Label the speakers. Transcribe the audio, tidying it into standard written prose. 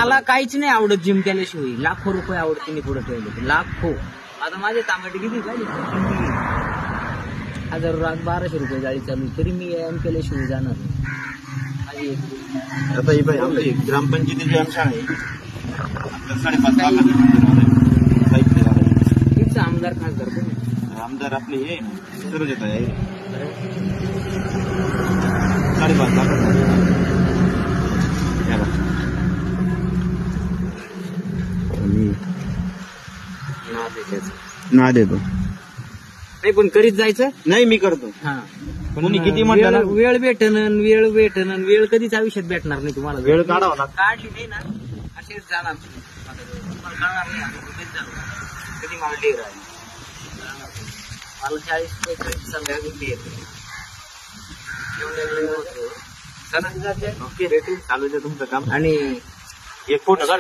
Speaker 1: मला काहीच नाही आवडत जिम केल्याशिवाय. लाखो रुपये आवडतीने पुढे ठेवले, लाखो. आता माझे तांबटे किती झाले, 1200 रुपये जाळी चालू, तरी मी व्यायाम केल्याशिवाय जाणार नाही.
Speaker 2: आता ही बाई आपली ग्रामपंचायतीची आमच्या आहे 5.5 लाख
Speaker 1: आमदार खासदार कोण?
Speaker 2: आमदार आपले हे सर्वच येत आहे 5.5 लाख. ना देतो
Speaker 1: नाही, पण करीत जायचं
Speaker 2: नाही, मी करतो.
Speaker 1: हा,
Speaker 2: कोणी किती म्हणलं ना,
Speaker 1: वेळ भेटन वेळ कधीच आयुष्यात भेटणार नाही तुम्हाला.
Speaker 2: वेळ काढावा लागतो.
Speaker 1: काढली नाही ना असेच जाणार तुम्हाला कळणार नाही. कधी मला डेअर आहे, मला 40 संध्याकाळी येते.
Speaker 2: ओके, चालू तुमचं काम.
Speaker 1: आणि
Speaker 2: एक फोटो काढ.